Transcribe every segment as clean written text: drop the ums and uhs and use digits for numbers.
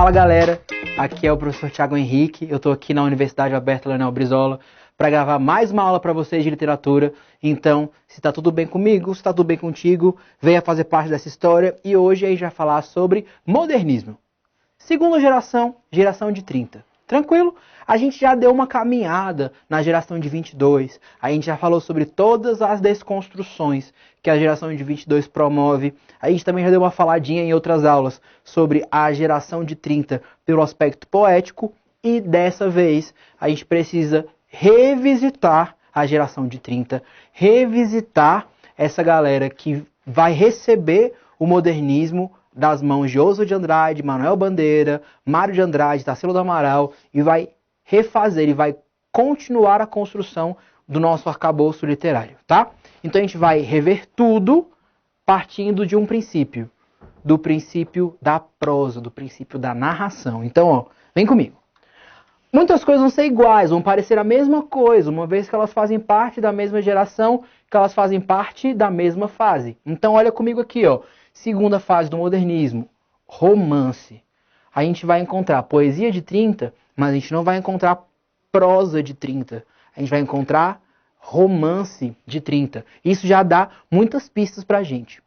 Fala galera, aqui é o professor Thiago Henrique, eu estou aqui na Universidade Aberta Leonel Brizola para gravar mais uma aula para vocês de literatura. Então, se está tudo bem comigo, se está tudo bem contigo, venha fazer parte dessa história e hoje a gente vai falar sobre modernismo. Segunda geração, geração de 30. Tranquilo? A gente já deu uma caminhada na geração de 22, a gente já falou sobre todas as desconstruções que a geração de 22 promove, a gente também já deu uma faladinha em outras aulas sobre a geração de 30 pelo aspecto poético e dessa vez a gente precisa revisitar a geração de 30, revisitar essa galera que vai receber o modernismo das mãos de Oswald de Andrade, Manuel Bandeira, Mário de Andrade, Tarsila do Amaral e vai refazer e vai continuar a construção do nosso arcabouço literário, tá? Então a gente vai rever tudo partindo de um princípio, do princípio da prosa, do princípio da narração. Então, ó, vem comigo. Muitas coisas vão ser iguais, vão parecer a mesma coisa, uma vez que elas fazem parte da mesma geração, que elas fazem parte da mesma fase. Então olha comigo aqui, ó. Segunda fase do modernismo, romance. A gente vai encontrar poesia de 30, mas a gente não vai encontrar prosa de 30. A gente vai encontrar romance de 30. Isso já dá muitas pistas pra gente.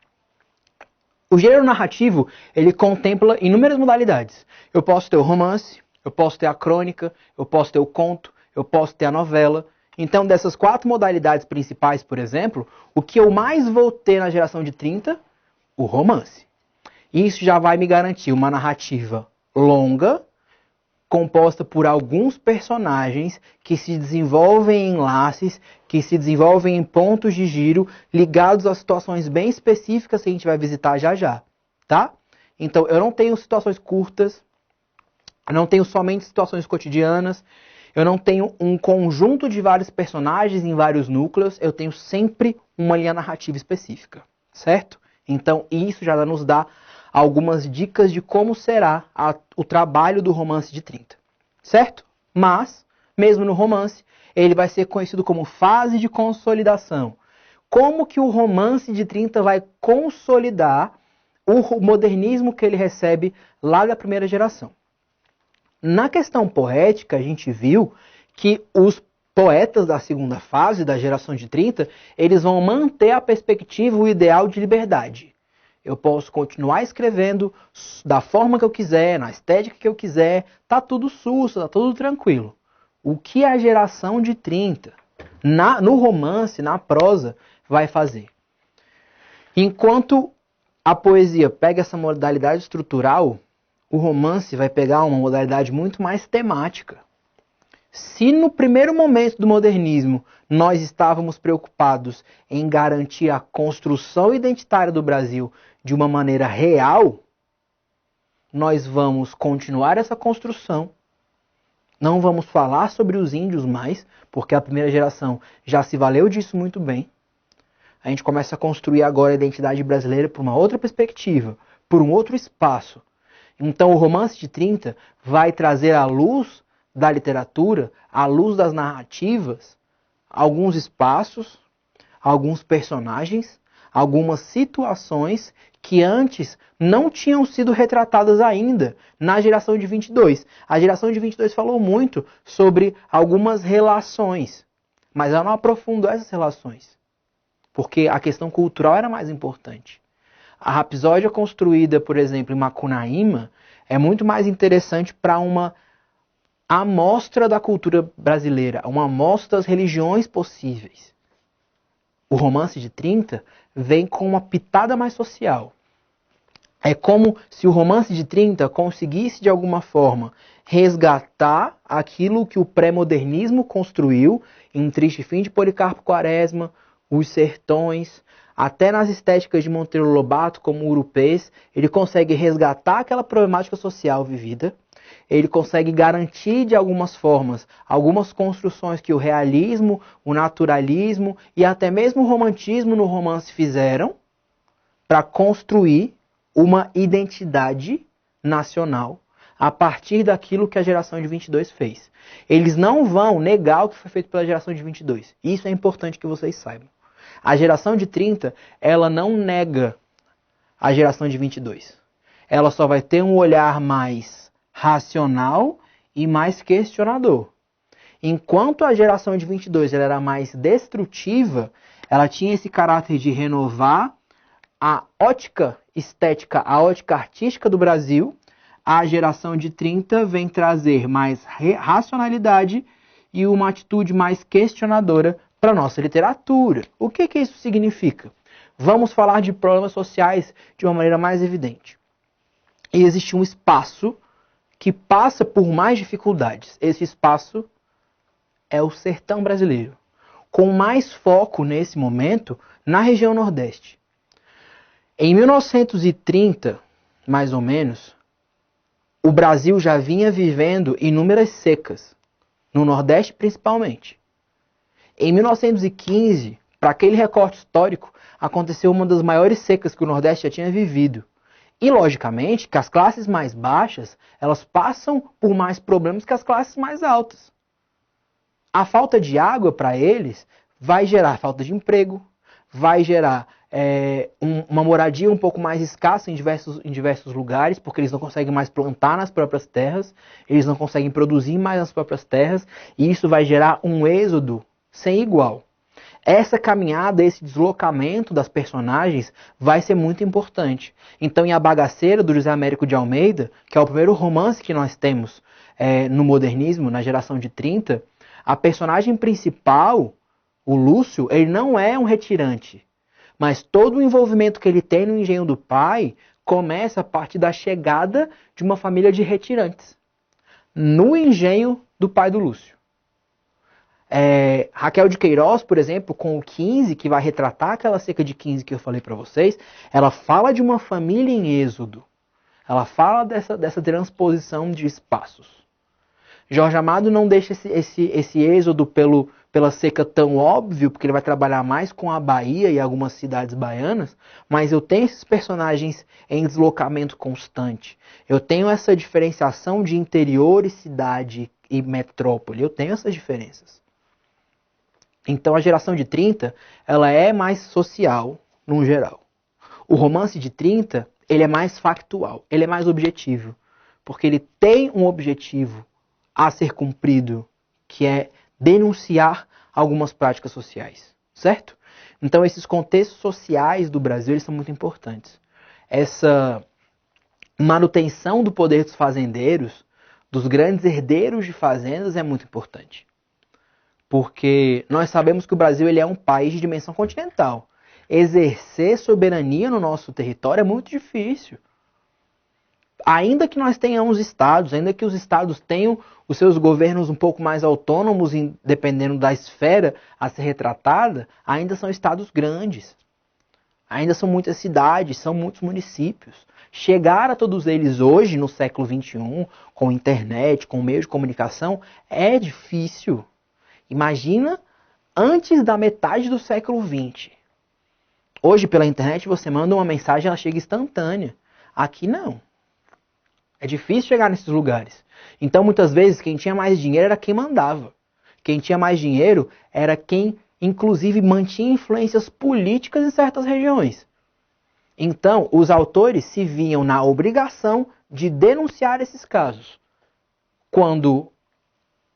O gênero narrativo, ele contempla inúmeras modalidades. Eu posso ter o romance, eu posso ter a crônica, eu posso ter o conto, eu posso ter a novela. Então, dessas 4 modalidades principais, por exemplo, o que eu mais vou ter na geração de 30? O romance. Isso já vai me garantir uma narrativa longa, composta por alguns personagens que se desenvolvem em enlaces, que se desenvolvem em pontos de giro, ligados a situações bem específicas que a gente vai visitar já já, tá? Então, eu não tenho situações curtas, eu não tenho somente situações cotidianas, eu não tenho um conjunto de vários personagens em vários núcleos, eu tenho sempre uma linha narrativa específica, certo? Então, isso já nos dá algumas dicas de como será o trabalho do romance de 30, certo? Mas, mesmo no romance, ele vai ser conhecido como fase de consolidação. Como que o romance de 30 vai consolidar o modernismo que ele recebe lá da primeira geração? Na questão poética, a gente viu que os poetas da segunda fase, da geração de 30, eles vão manter a perspectiva, o ideal de liberdade. Eu posso continuar escrevendo da forma que eu quiser, na estética que eu quiser, tá tudo susto, tá tudo tranquilo. O que a geração de 30, no romance, na prosa, vai fazer? Enquanto a poesia pega essa modalidade estrutural, o romance vai pegar uma modalidade muito mais temática. Se no primeiro momento do modernismo nós estávamos preocupados em garantir a construção identitária do Brasil de uma maneira real, nós vamos continuar essa construção. Não vamos falar sobre os índios mais, porque a primeira geração já se valeu disso muito bem. A gente começa a construir agora a identidade brasileira por uma outra perspectiva, por um outro espaço. Então o romance de 30 vai trazer à luz da literatura, à luz das narrativas, alguns espaços, alguns personagens, algumas situações que antes não tinham sido retratadas ainda na geração de 22. A geração de 22 falou muito sobre algumas relações, mas ela não aprofundou essas relações, porque a questão cultural era mais importante. A rapsódia construída, por exemplo, em Macunaíma, é muito mais interessante para uma amostra da cultura brasileira, uma amostra das religiões possíveis. O romance de 30 vem com uma pitada mais social. É como se o romance de 30 conseguisse, de alguma forma, resgatar aquilo que o pré-modernismo construiu em Triste Fim de Policarpo Quaresma, Os Sertões, até nas estéticas de Monteiro Lobato, como o Urupês, ele consegue resgatar aquela problemática social vivida, ele consegue garantir de algumas formas, algumas construções que o realismo, o naturalismo e até mesmo o romantismo no romance fizeram para construir uma identidade nacional a partir daquilo que a geração de 22 fez. Eles não vão negar o que foi feito pela geração de 22. Isso é importante que vocês saibam. A geração de 30, ela não nega a geração de 22. Ela só vai ter um olhar mais racional e mais questionador. Enquanto a geração de 22 ela era mais destrutiva, ela tinha esse caráter de renovar a ótica estética, a ótica artística do Brasil. A geração de 30 vem trazer mais racionalidade e uma atitude mais questionadora para a nossa literatura. O que isso significa? Vamos falar de problemas sociais de uma maneira mais evidente. E existe um espaço que passa por mais dificuldades. Esse espaço é o sertão brasileiro, com mais foco nesse momento na região Nordeste. Em 1930, mais ou menos, o Brasil já vinha vivendo inúmeras secas, no Nordeste principalmente. Em 1915, para aquele recorte histórico, aconteceu uma das maiores secas que o Nordeste já tinha vivido. E, logicamente, que as classes mais baixas, elas passam por mais problemas que as classes mais altas. A falta de água para eles vai gerar falta de emprego, vai gerar uma moradia um pouco mais escassa em diversos lugares, porque eles não conseguem mais plantar nas próprias terras, eles não conseguem produzir mais nas próprias terras, e isso vai gerar um êxodo sem igual. Essa caminhada, esse deslocamento das personagens vai ser muito importante. Então, em A Bagaceira, do José Américo de Almeida, que é o primeiro romance que nós temos no modernismo, na geração de 30, a personagem principal, o Lúcio, ele não é um retirante. Mas todo o envolvimento que ele tem no engenho do pai começa a partir da chegada de uma família de retirantes no engenho do pai do Lúcio. Raquel de Queiroz, por exemplo, com o 15, que vai retratar aquela seca de 15 que eu falei para vocês, ela fala de uma família em êxodo. Ela fala dessa transposição de espaços. Jorge Amado não deixa esse êxodo pela seca tão óbvio, porque ele vai trabalhar mais com a Bahia e algumas cidades baianas, mas eu tenho esses personagens em deslocamento constante. Eu tenho essa diferenciação de interior e cidade e metrópole. Eu tenho essas diferenças. Então a geração de 30, ela é mais social, no geral. O romance de 30, ele é mais factual, ele é mais objetivo, porque ele tem um objetivo a ser cumprido, que é denunciar algumas práticas sociais, certo? Então esses contextos sociais do Brasil, eles são muito importantes. Essa manutenção do poder dos fazendeiros, dos grandes herdeiros de fazendas, é muito importante. Porque nós sabemos que o Brasil ele é um país de dimensão continental. Exercer soberania no nosso território é muito difícil. Ainda que nós tenhamos estados, ainda que os estados tenham os seus governos um pouco mais autônomos, dependendo da esfera a ser retratada, ainda são estados grandes. Ainda são muitas cidades, são muitos municípios. Chegar a todos eles hoje, no século XXI, com internet, com meio de comunicação, é difícil. Imagina antes da metade do século XX. Hoje, pela internet, você manda uma mensagem e ela chega instantânea. Aqui não. É difícil chegar nesses lugares. Então, muitas vezes, quem tinha mais dinheiro era quem mandava. Quem tinha mais dinheiro era quem, inclusive, mantinha influências políticas em certas regiões. Então, os autores se viam na obrigação de denunciar esses casos. Quando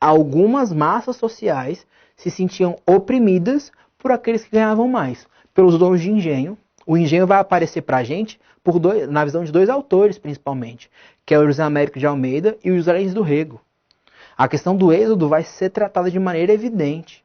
algumas massas sociais se sentiam oprimidas por aqueles que ganhavam mais, pelos donos de engenho. O engenho vai aparecer para a gente na visão de dois autores, principalmente, que é o José Américo de Almeida e o José Lins do Rego. A questão do êxodo vai ser tratada de maneira evidente.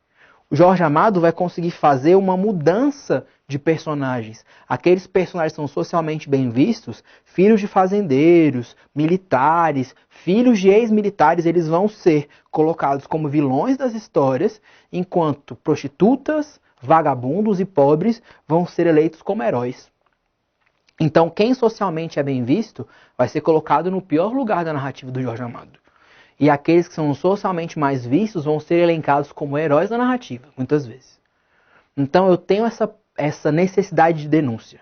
O Jorge Amado vai conseguir fazer uma mudança de personagens. Aqueles personagens que são socialmente bem vistos, filhos de fazendeiros, militares, filhos de ex-militares, eles vão ser colocados como vilões das histórias, enquanto prostitutas, vagabundos e pobres vão ser eleitos como heróis. Então, quem socialmente é bem visto vai ser colocado no pior lugar da narrativa do Jorge Amado. E aqueles que são socialmente mais vistos vão ser elencados como heróis da narrativa, muitas vezes. Então eu tenho essa necessidade de denúncia.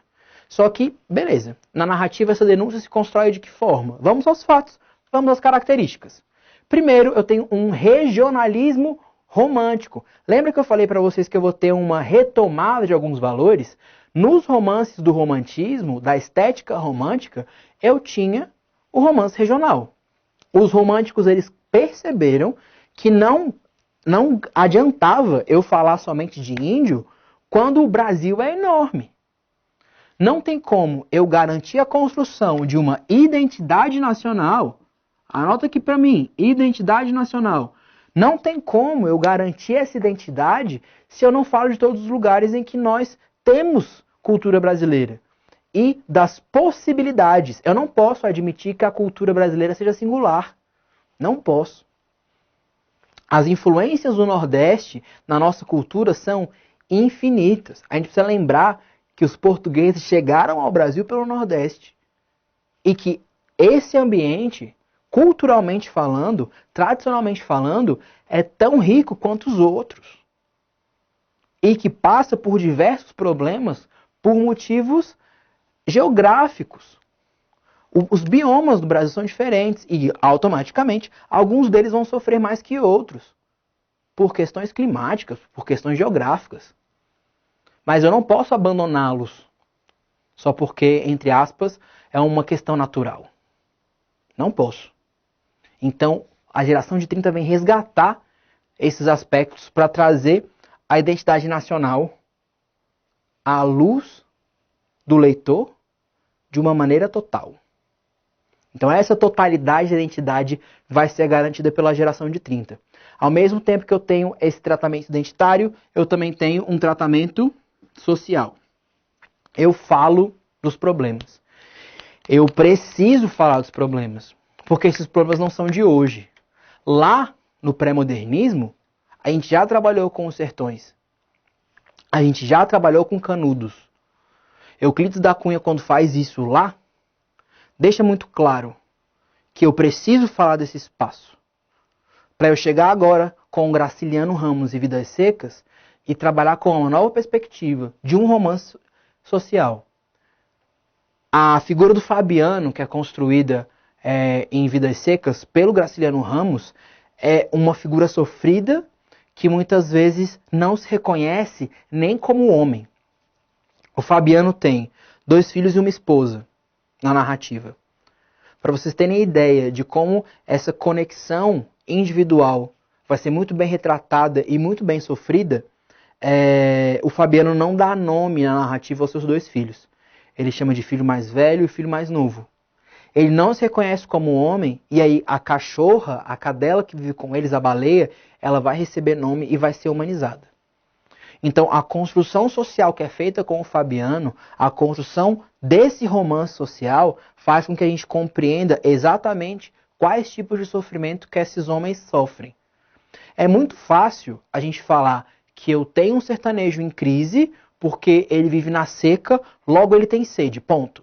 Só que, beleza, na narrativa essa denúncia se constrói de que forma? Vamos aos fatos, vamos às características. Primeiro, eu tenho um regionalismo romântico. Lembra que eu falei para vocês que eu vou ter uma retomada de alguns valores? Nos romances do romantismo, da estética romântica, eu tinha o romance regional. Os românticos, eles perceberam que não adiantava eu falar somente de índio quando o Brasil é enorme. Não tem como eu garantir a construção de uma identidade nacional. Anota aqui para mim, identidade nacional. Não tem como eu garantir essa identidade se eu não falo de todos os lugares em que nós temos cultura brasileira e das possibilidades. Eu não posso admitir que a cultura brasileira seja singular. Não posso. As influências do Nordeste na nossa cultura são infinitas. A gente precisa lembrar que os portugueses chegaram ao Brasil pelo Nordeste e que esse ambiente, culturalmente falando, tradicionalmente falando, é tão rico quanto os outros e que passa por diversos problemas por motivos geográficos. Os biomas do Brasil são diferentes e, automaticamente, alguns deles vão sofrer mais que outros por questões climáticas, por questões geográficas. Mas eu não posso abandoná-los só porque, entre aspas, é uma questão natural. Não posso. Então, a geração de 30 vem resgatar esses aspectos para trazer a identidade nacional à luz do leitor de uma maneira total. Então, essa totalidade da identidade vai ser garantida pela geração de 30. Ao mesmo tempo que eu tenho esse tratamento identitário, eu também tenho um tratamento social. Eu falo dos problemas. Eu preciso falar dos problemas, porque esses problemas não são de hoje. Lá no pré-modernismo, a gente já trabalhou com os sertões. A gente já trabalhou com Canudos. Euclides da Cunha, quando faz isso lá, deixa muito claro que eu preciso falar desse espaço. Para eu chegar agora com Graciliano Ramos e Vidas Secas e trabalhar com uma nova perspectiva de um romance social. A figura do Fabiano, que é construída em Vidas Secas pelo Graciliano Ramos, é uma figura sofrida que muitas vezes não se reconhece nem como homem. O Fabiano tem 2 filhos e uma esposa na narrativa. Para vocês terem ideia de como essa conexão individual vai ser muito bem retratada e muito bem sofrida, o Fabiano não dá nome na narrativa aos seus 2 filhos. Ele chama de filho mais velho e filho mais novo. Ele não se reconhece como homem, e aí a cachorra, a cadela que vive com eles, a baleia, ela vai receber nome e vai ser humanizada. Então, a construção social que é feita com o Fabiano, a construção desse romance social, faz com que a gente compreenda exatamente quais tipos de sofrimento que esses homens sofrem. É muito fácil a gente falar que eu tenho um sertanejo em crise porque ele vive na seca, logo ele tem sede, ponto.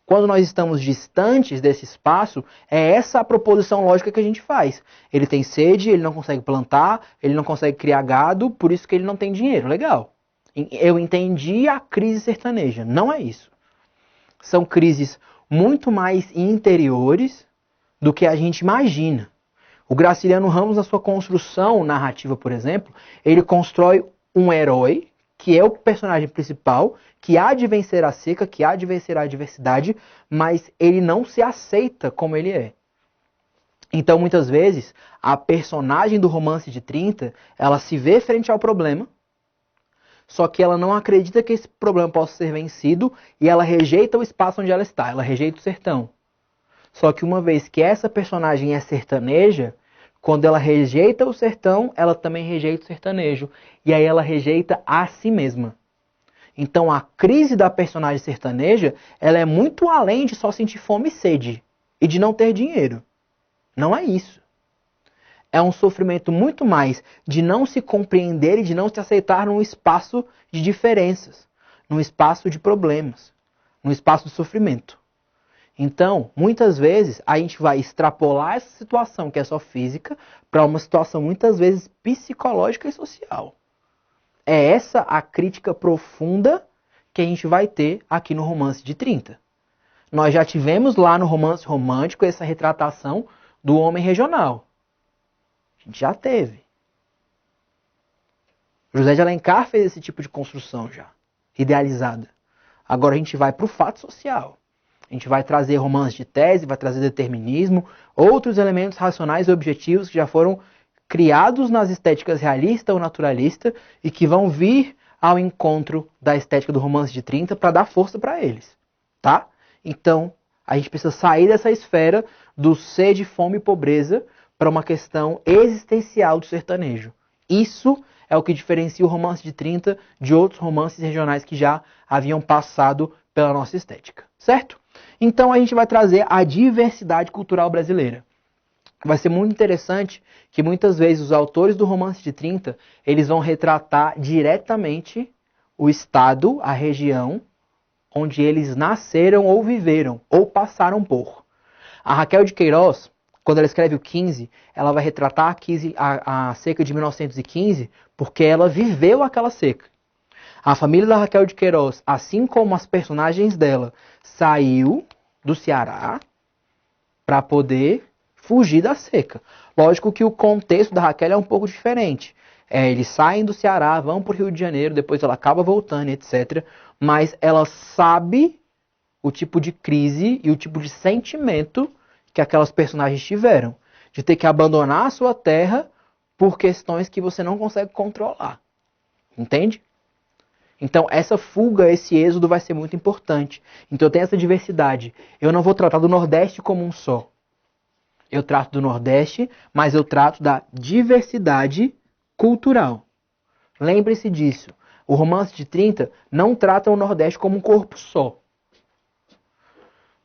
Quando nós estamos distantes desse espaço, é essa a proposição lógica que a gente faz. Ele tem sede, ele não consegue plantar, ele não consegue criar gado, por isso que ele não tem dinheiro. Legal. Eu entendi a crise sertaneja. Não é isso. São crises muito mais interiores do que a gente imagina. O Graciliano Ramos, na sua construção narrativa, por exemplo, ele constrói um herói, que é o personagem principal, que há de vencer a seca, que há de vencer a adversidade, mas ele não se aceita como ele é. Então, muitas vezes, a personagem do romance de 30, ela se vê frente ao problema, só que ela não acredita que esse problema possa ser vencido e ela rejeita o espaço onde ela está, ela rejeita o sertão. Só que uma vez que essa personagem é sertaneja, quando ela rejeita o sertão, ela também rejeita o sertanejo. E aí ela rejeita a si mesma. Então a crise da personagem sertaneja, ela é muito além de só sentir fome e sede. E de não ter dinheiro. Não é isso. É um sofrimento muito mais de não se compreender e de não se aceitar num espaço de diferenças. Num espaço de problemas. Num espaço de sofrimento. Então, muitas vezes, a gente vai extrapolar essa situação que é só física para uma situação muitas vezes psicológica e social. É essa a crítica profunda que a gente vai ter aqui no Romance de 30. Nós já tivemos lá no Romance Romântico essa retratação do homem regional. A gente já teve. José de Alencar fez esse tipo de construção já, idealizada. Agora a gente vai para o fato social. A gente vai trazer romance de tese, vai trazer determinismo, outros elementos racionais e objetivos que já foram criados nas estéticas realista ou naturalista e que vão vir ao encontro da estética do romance de 30 para dar força para eles, tá? Então, a gente precisa sair dessa esfera do sede, fome e pobreza para uma questão existencial do sertanejo. Isso é o que diferencia o romance de 30 de outros romances regionais que já haviam passado pela nossa estética, certo? Então a gente vai trazer a diversidade cultural brasileira. Vai ser muito interessante que muitas vezes os autores do romance de 30, eles vão retratar diretamente o estado, a região onde eles nasceram ou viveram, ou passaram por. A Raquel de Queiroz, quando ela escreve o 15, ela vai retratar a seca de 1915 porque ela viveu aquela seca. A família da Raquel de Queiroz, assim como as personagens dela, saiu do Ceará para poder fugir da seca. Lógico que o contexto da Raquel é um pouco diferente. Eles saem do Ceará, vão para o Rio de Janeiro, depois ela acaba voltando, etc. Mas ela sabe o tipo de crise e o tipo de sentimento que aquelas personagens tiveram. De ter que abandonar a sua terra por questões que você não consegue controlar. Entende? Então, essa fuga, esse êxodo vai ser muito importante. Então, tem essa diversidade. Eu não vou tratar do Nordeste como um só. Eu trato do Nordeste, mas eu trato da diversidade cultural. Lembre-se disso. O romance de 30 não trata o Nordeste como um corpo só.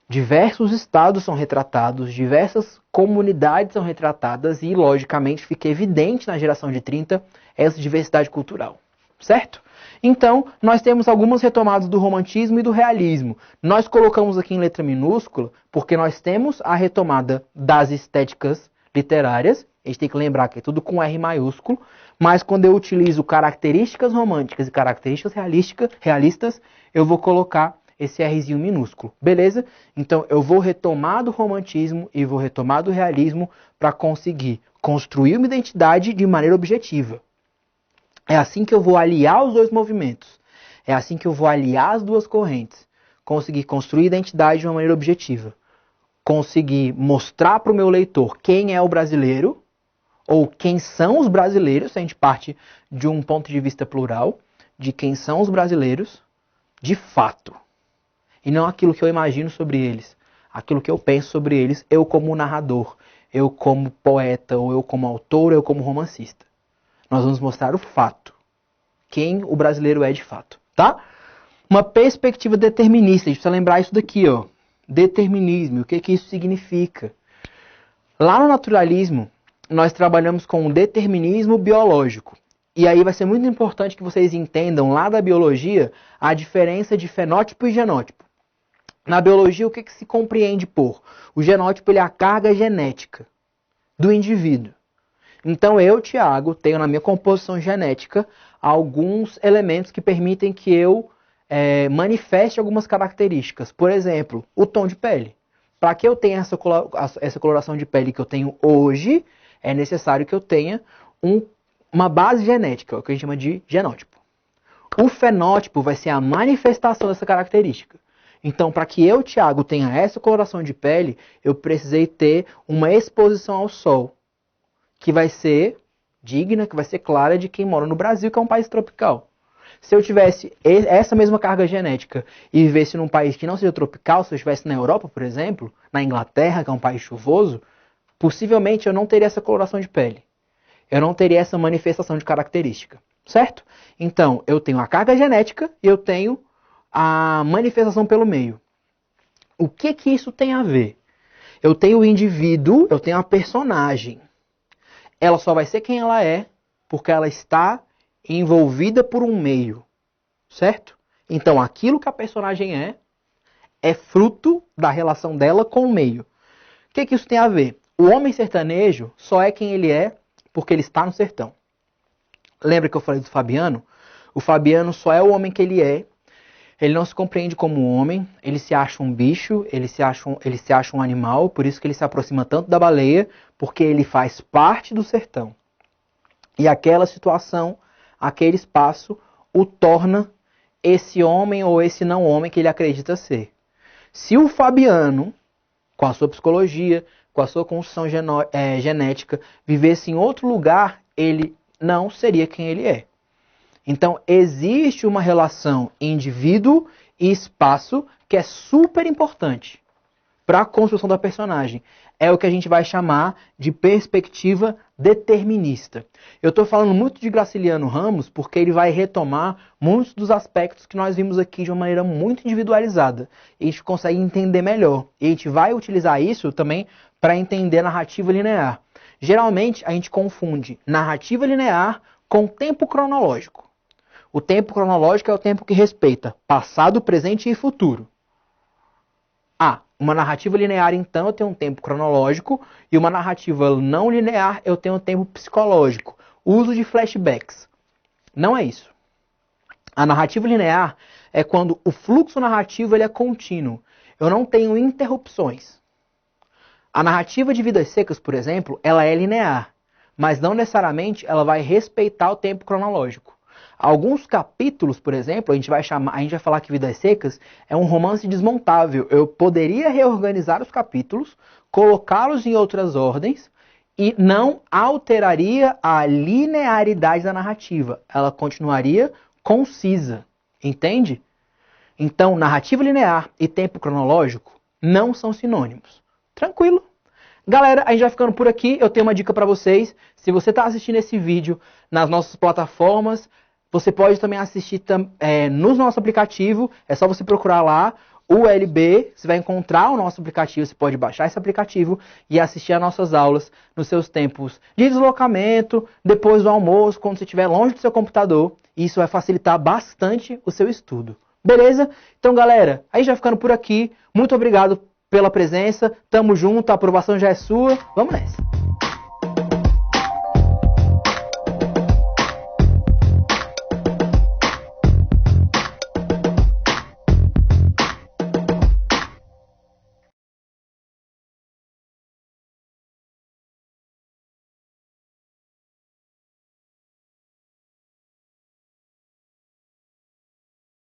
Diversos estados são retratados, diversas comunidades são retratadas e, logicamente, fica evidente na geração de 30 essa diversidade cultural. Certo? Então, nós temos algumas retomadas do romantismo e do realismo. Nós colocamos aqui em letra minúscula porque nós temos a retomada das estéticas literárias. A gente tem que lembrar que é tudo com R maiúsculo. Mas quando eu utilizo características românticas e características realistas, eu vou colocar esse Rzinho minúsculo. Beleza? Então, eu vou retomar do romantismo e vou retomar do realismo para conseguir construir uma identidade de maneira objetiva. É assim que eu vou aliar os dois movimentos. É assim que eu vou aliar as duas correntes. Conseguir construir identidade de uma maneira objetiva. Conseguir mostrar para o meu leitor quem é o brasileiro, ou quem são os brasileiros, se a gente parte de um ponto de vista plural, de quem são os brasileiros, de fato. E não aquilo que eu imagino sobre eles. Aquilo que eu penso sobre eles, eu como narrador, eu como poeta, ou eu como autor, ou eu como romancista. Nós vamos mostrar o fato. Quem o brasileiro é de fato, tá? Uma perspectiva determinista. A gente precisa lembrar isso daqui, ó. Determinismo. O que isso significa? Lá no naturalismo, nós trabalhamos com o determinismo biológico. E aí vai ser muito importante que vocês entendam lá da biologia a diferença de fenótipo e genótipo. Na biologia, o que se compreende por? O genótipo ele é a carga genética do indivíduo. Então eu, Tiago, tenho na minha composição genética alguns elementos que permitem que eu manifeste algumas características. Por exemplo, o tom de pele. Para que eu tenha essa coloração de pele que eu tenho hoje, é necessário que eu tenha uma base genética, o que a gente chama de genótipo. O fenótipo vai ser a manifestação dessa característica. Então, para que eu, Tiago, tenha essa coloração de pele, eu precisei ter uma exposição ao sol, que vai ser digna, que vai ser clara de quem mora no Brasil, que é um país tropical. Se eu tivesse essa mesma carga genética e vivesse num país que não seja tropical, se eu estivesse na Europa, por exemplo, na Inglaterra, que é um país chuvoso, possivelmente eu não teria essa coloração de pele. Eu não teria essa manifestação de característica, certo? Então, eu tenho a carga genética e eu tenho a manifestação pelo meio. O que isso tem a ver? Eu tenho o indivíduo, eu tenho a personagem. Ela só vai ser quem ela é porque ela está envolvida por um meio, certo? Então, aquilo que a personagem é fruto da relação dela com o meio. O que isso tem a ver? O homem sertanejo só é quem ele é porque ele está no sertão. Lembra que eu falei do Fabiano? O Fabiano só é o homem que ele é. Ele não se compreende como um homem, ele se acha um bicho, ele se acha um animal, por isso que ele se aproxima tanto da baleia, porque ele faz parte do sertão. E aquela situação, aquele espaço, o torna esse homem ou esse não homem que ele acredita ser. Se o Fabiano, com a sua psicologia, com a sua construção genética, vivesse em outro lugar, ele não seria quem ele é. Então, existe uma relação indivíduo e espaço que é super importante para a construção da personagem. É o que a gente vai chamar de perspectiva determinista. Eu estou falando muito de Graciliano Ramos porque ele vai retomar muitos dos aspectos que nós vimos aqui de uma maneira muito individualizada. E a gente consegue entender melhor. E a gente vai utilizar isso também para entender a narrativa linear. Geralmente, a gente confunde narrativa linear com tempo cronológico. O tempo cronológico é o tempo que respeita passado, presente e futuro. Uma narrativa linear, então, eu tenho um tempo cronológico, e uma narrativa não linear, eu tenho um tempo psicológico. Uso de flashbacks. Não é isso. A narrativa linear é quando o fluxo narrativo ele é contínuo. Eu não tenho interrupções. A narrativa de Vidas Secas, por exemplo, ela é linear, mas não necessariamente ela vai respeitar o tempo cronológico. Alguns capítulos, por exemplo, a gente vai falar que Vidas Secas é um romance desmontável. Eu poderia reorganizar os capítulos, colocá-los em outras ordens e não alteraria a linearidade da narrativa. Ela continuaria concisa, entende? Então, narrativa linear e tempo cronológico não são sinônimos. Tranquilo? Galera, a gente vai ficando por aqui. Eu tenho uma dica para vocês. Se você está assistindo esse vídeo nas nossas plataformas, você pode também assistir no nosso aplicativo. É só você procurar lá o ULB. Você vai encontrar o nosso aplicativo. Você pode baixar esse aplicativo e assistir as nossas aulas nos seus tempos de deslocamento, depois do almoço, quando você estiver longe do seu computador. Isso vai facilitar bastante o seu estudo. Beleza? Então, galera, a gente vai ficando por aqui. Muito obrigado pela presença. Tamo junto. A aprovação já é sua. Vamos nessa.